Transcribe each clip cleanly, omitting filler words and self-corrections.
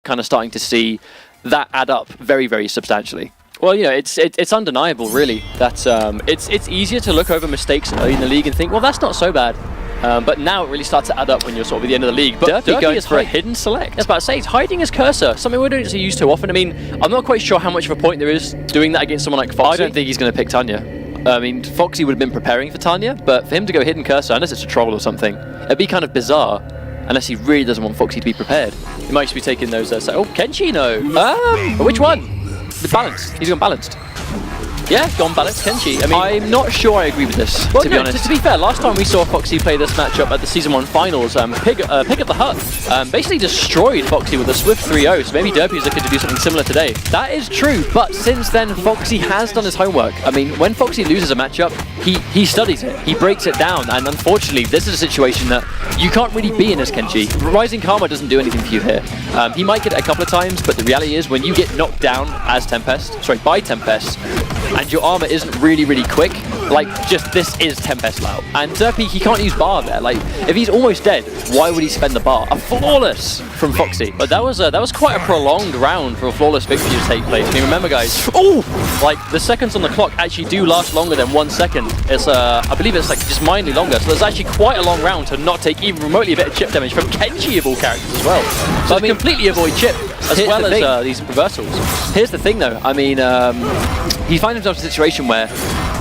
kind of starting to see that add up very, very substantially. Well, you know, it's undeniable, really, that it's easier to look over mistakes early in the league and think, well, that's not so bad. But now it really starts to add up when you're sort of at the end of the league. But Derpy goes for a hidden select. I was about to say, he's hiding his cursor, something we don't use too often. I mean, I'm not quite sure how much of a point there is doing that against someone like Foxy. I don't think he's going to pick Tanya. I mean, Foxy would have been preparing for Tanya, but for him to go hidden cursor, unless it's a troll or something, it'd be kind of bizarre. Unless he really doesn't want Foxy to be prepared. He might just be taking those... oh, Kenshi, no. Which one? The balanced. He's gone balanced. Yeah, gone balanced Kenshi. I mean, I'm not sure I agree with this, to be honest. To be fair, last time we saw Foxy play this matchup at the Season 1 Finals, Pig at the Hut basically destroyed Foxy with a swift 3-0, so maybe Derpy is looking to do something similar today. That is true, but since then, Foxy has done his homework. I mean, when Foxy loses a matchup, he studies it, he breaks it down, and unfortunately, this is a situation that you can't really be in as Kenshi. Rising Karma doesn't do anything for you here. He might get it a couple of times, but the reality is, when you get knocked down as by Tempest, and your armor isn't really, really quick, like, just this is Tempest Lao. And Derpy, he can't use bar there. Like, if he's almost dead, why would he spend the bar? A flawless from Foxy. But that was quite a prolonged round for a flawless victory to take place. I mean, remember, guys, like, the seconds on the clock actually do last longer than 1 second. It's, I believe it's, like, just mildly longer. So there's actually quite a long round to not take even remotely a bit of chip damage from Kenshi of all characters as well. So I mean, completely avoid chip, as well as these reversals. Here's the thing, though. I mean, he finds himself in a situation where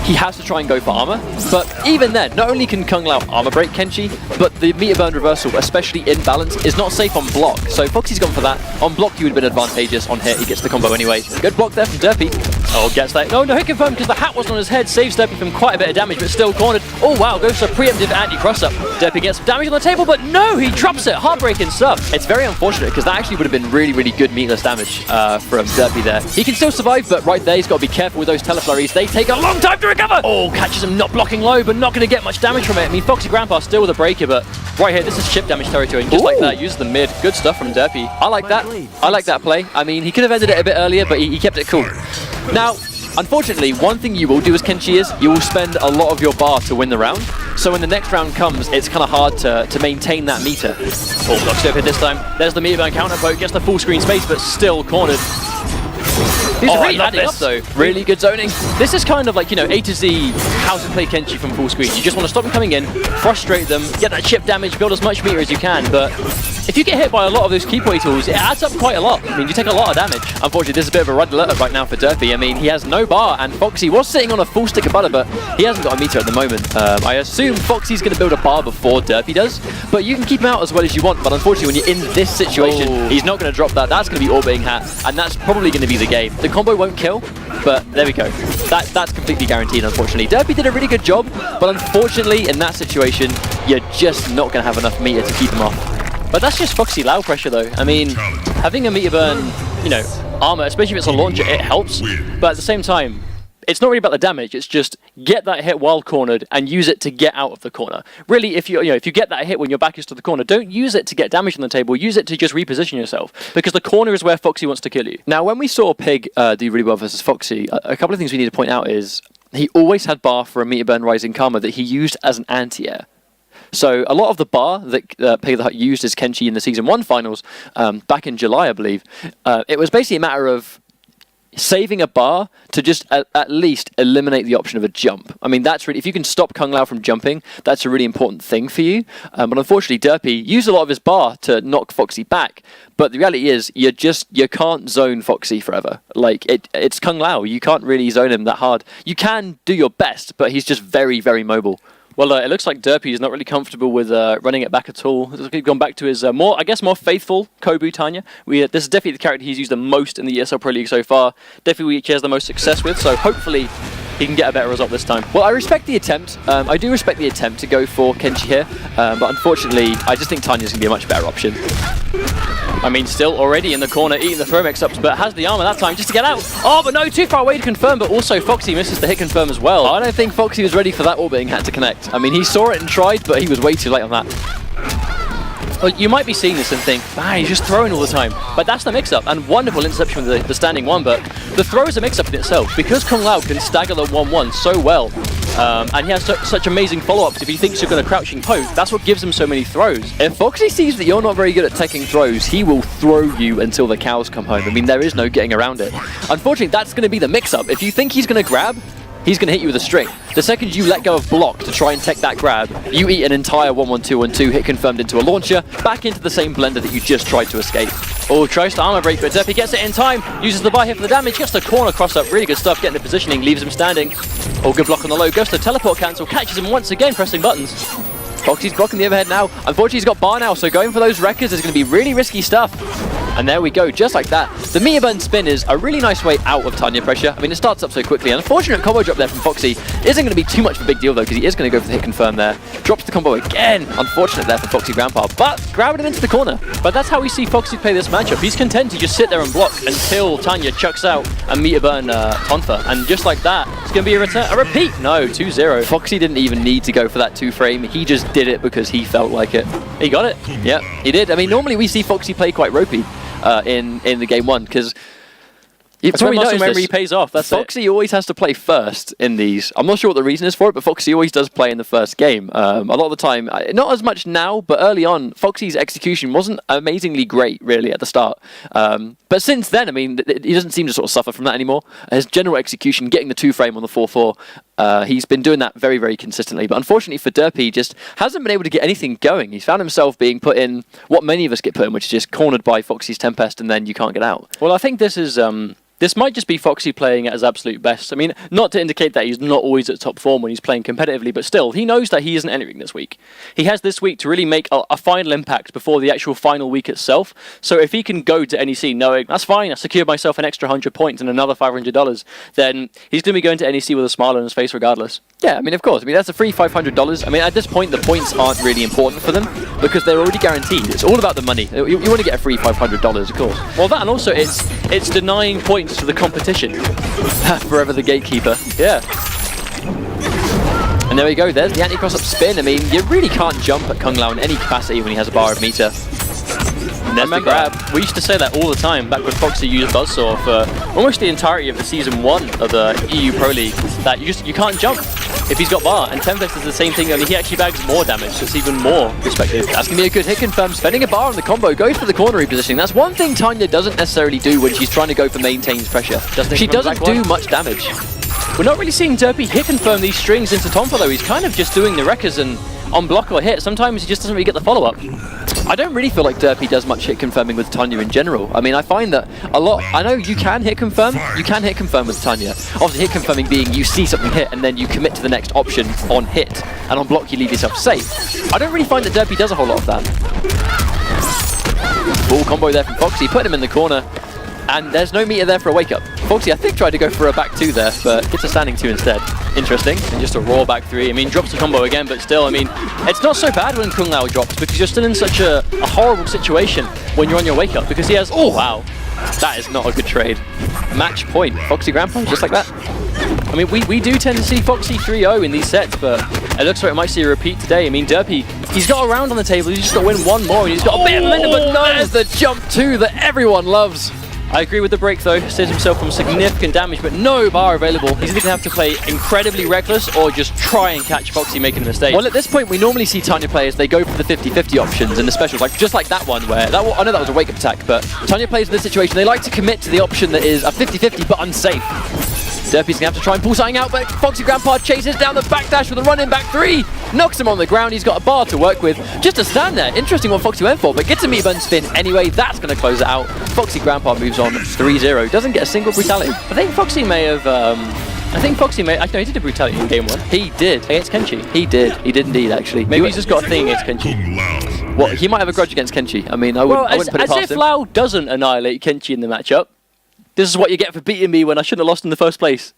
he has to try and go for armor, but even then, not only can Kung Lao armor break Kenshi, but the meter burn reversal, especially in balance, is not safe on block. So Foxy's gone for that. On block, he would have been advantageous. On hit, he gets the combo anyway. Good block there from Derpy. Oh, gets that. No hit confirmed because the hat wasn't on his head. Saves Derpy from quite a bit of damage, but still cornered. Oh, wow, goes for a preemptive anti-cross-up. Derpy gets some damage on the table, but no, he drops it. Heartbreaking stuff. It's very unfortunate because that actually would have been really, really good meatless damage from Derpy there. He can still survive, but right there, he's got to be careful with those teleflurries. They take a long time to recover. Oh, catches him not blocking low, but not going to get much damage from it. I mean, Foxy Grandpa still with a breaker, but right here, this is chip damage territory, and just like that, uses the mid. Good stuff from Derpy. I like that. I like that play. I mean, he could have ended it a bit earlier, but he kept it cool. Now, unfortunately, one thing you will do as Kenshi is, you will spend a lot of your bar to win the round. So when the next round comes, it's kind of hard to maintain that meter. Oh, block step hit this time. There's the meter burn counter poke, gets the full screen space, but still cornered. He's really adding up though. Really good zoning. This is kind of like, you know, A to Z how to play Kenshi from full screen. You just want to stop them coming in, frustrate them, get that chip damage, build as much meter as you can, but if you get hit by a lot of those keep away tools, it adds up quite a lot. I mean, you take a lot of damage. Unfortunately, this is a bit of a red alert right now for Derpy. I mean, he has no bar, and Foxy was sitting on a full stick of butter, but he hasn't got a meter at the moment. I assume Foxy's going to build a bar before Derpy does, but you can keep him out as well as you want, but unfortunately, when you're in this situation, he's not going to drop that. That's going to be orbiting hat, and that's probably going to be the game. The combo won't kill, but there we go. That's completely guaranteed, unfortunately. Derpy did a really good job, but unfortunately, in that situation, you're just not going to have enough meter to keep him off. But that's just Foxy Lao pressure, though. I mean, having a meter burn, you know, armor, especially if it's a launcher, it helps. But at the same time, it's not really about the damage. It's just get that hit while cornered and use it to get out of the corner. Really, if you get that hit when your back is to the corner, don't use it to get damage on the table. Use it to just reposition yourself, because the corner is where Foxy wants to kill you. Now, when we saw Pig do really well versus Foxy, a couple of things we need to point out is he always had bar for a meter burn Rising Karma that he used as an anti-air. So a lot of the bar that Pig the Hut used as Kenshi in the Season 1 Finals, back in July, I believe, it was basically a matter of saving a bar to just at least eliminate the option of a jump. I mean, that's really, if you can stop Kung Lao from jumping, that's a really important thing for you. But unfortunately, Derpy used a lot of his bar to knock Foxy back. But the reality is, you can't zone Foxy forever. Like, it's Kung Lao. You can't really zone him that hard. You can do your best, but he's just very, very mobile. Well, it looks like Derpy is not really comfortable with running it back at all. He's gone back to his more faithful Kobu Tanya. This is definitely the character he's used the most in the ESL Pro League so far. Definitely which he has the most success with, so hopefully he can get a better result this time. Well, I respect the attempt. I do respect the attempt to go for Kenshi here, but unfortunately, I just think Tanya's going to be a much better option. I mean, still already in the corner, eating the throw mix-ups, but has the armor that time just to get out. Oh, but no, too far away to confirm, but also Foxy misses the hit confirm as well. I don't think Foxy was ready for that orbiting hat to connect. I mean, he saw it and tried, but he was way too late on that. Well, you might be seeing this and think, man, he's just throwing all the time. But that's the mix-up, and wonderful interception with the standing one, but the throw is a mix-up in itself. Because Kung Lao can stagger the 1-1 so well, and he has such amazing follow-ups, if he thinks you're going to crouching poke, that's what gives him so many throws. If Foxy sees that you're not very good at teching throws, he will throw you until the cows come home. I mean, there is no getting around it. Unfortunately, that's going to be the mix-up. If you think he's going to grab, he's going to hit you with a string. The second you let go of block to try and tech that grab, you eat an entire 1-1-2-1-2 hit confirmed into a launcher, back into the same blender that you just tried to escape. Oh, tries to armor break, but Derpy gets it in time, uses the bar hit for the damage, gets the corner cross up, really good stuff, getting the positioning, leaves him standing. Oh, good block on the low, goes to teleport cancel, catches him once again, pressing buttons. Foxy's blocking the overhead now. Unfortunately, he's got bar now, so going for those wreckers is going to be really risky stuff. And there we go, just like that. The meter burn spin is a really nice way out of Tanya pressure. I mean, it starts up so quickly. An unfortunate combo drop there from Foxy isn't going to be too much of a big deal, though, because he is going to go for the hit confirm there. Drops the combo again. Unfortunate there for Foxy Grandpa, but grabbing him into the corner. But that's how we see Foxy play this matchup. He's content to just sit there and block until Tanya chucks out a meter burn Tonfa. And just like that, it's going to be a repeat. No, 2-0. Foxy didn't even need to go for that 2-frame. He just did it because he felt like it. He got it. Yep, he did. I mean, normally we see Foxy play quite ropey in the game one, because you've probably noticed memory pays off. That's Foxy always has to play first in these. I'm not sure what the reason is for it, but Foxy always does play in the first game. A lot of the time, not as much now, but early on, Foxy's execution wasn't amazingly great, really, at the start. But since then, I mean, he doesn't seem to sort of suffer from that anymore. His general execution, getting the 2-frame on the 4-4, he's been doing that very, very consistently. But unfortunately for Derpy, he just hasn't been able to get anything going. He's found himself being put in what many of us get put in, which is just cornered by Foxy's Tempest, and then you can't get out. Well, I think this is... This might just be Foxy playing at his absolute best. I mean, not to indicate that he's not always at top form when he's playing competitively, but still, he knows that he isn't entering this week. He has this week to really make a final impact before the actual final week itself. So if he can go to NEC knowing, that's fine, I secured myself an extra 100 points and another $500, then he's going to be going to NEC with a smile on his face regardless. Yeah, I mean, of course. I mean, that's a free $500. I mean, at this point, the points aren't really important for them because they're already guaranteed. It's all about the money. You want to get a free $500, of course. Well, that, and also it's denying points to the competition. Forever the gatekeeper. Yeah. And there we go. There's the anti-cross-up spin. I mean, you really can't jump at Kung Lao in any capacity when he has a bar of meter. And there's the grab. We used to say that all the time back when Foxy used Buzzsaw for almost the entirety of the Season 1 of the EU Pro League, that you can't jump if he's got bar. And Tempest is the same thing, only he actually bags more damage, so it's even more respected. That's going to be a good hit confirm. Spending a bar on the combo, goes for the corner repositioning. That's one thing Tanya doesn't necessarily do when she's trying to go for maintains pressure. She doesn't do much damage. We're not really seeing Derpy hit confirm these strings into Tonfa, though. He's kind of just doing the wreckers and on block or hit. Sometimes he just doesn't really get the follow-up. I don't really feel like Derpy does much hit confirming with Tanya in general. I mean, I find that a lot... I know you can hit confirm. You can hit confirm with Tanya. Obviously, hit confirming being you see something hit and then you commit to the next option on hit. And on block, you leave yourself safe. I don't really find that Derpy does a whole lot of that. Full combo there from Foxy. Put him in the corner. And there's no meter there for a wake-up. Foxy, I think, tried to go for a back 2 there, but gets a standing 2 instead. Interesting. And just a raw back 3. I mean, drops the combo again, but still, I mean, it's not so bad when Kung Lao drops, because you're still in such a horrible situation when you're on your wake-up, because he has... Oh, wow. That is not a good trade. Match point. Foxy Grandpa, just like that. I mean, we do tend to see Foxy 3-0 in these sets, but it looks like it might see a repeat today. I mean, Derpy, he's got a round on the table. He's just got to win one more, and he's got a bit of momentum, but no, there's the jump 2 that everyone loves. I agree with the break though, saves himself from significant damage, but no bar available. He's either going to have to play incredibly reckless or just try and catch Foxy making a mistake. Well, at this point, we normally see Tanya players, they go for the 50-50 options in the specials, like just like that one where, I know that was a wake-up attack, but Tanya players in this situation, they like to commit to the option that is a 50-50 but unsafe. Derpy's going to have to try and pull something out, but Foxy Grandpa chases down the backdash with a run-in back 3. Knocks him on the ground. He's got a bar to work with. Just to stand there. Interesting what Foxy went for, but gets a meat bun spin anyway. That's going to close it out. Foxy Grandpa moves on 3-0. Doesn't get a single brutality. I think Foxy may have... No, he did a brutality in game 1. He did. Against Kenshi. He did. He did indeed, actually. Maybe he's just got a thing against Kenshi. What? He might have a grudge against Kenshi. I mean, I wouldn't put it past him. As if Lau doesn't annihilate Kenshi in the matchup. This is what you get for beating me when I shouldn't have lost in the first place.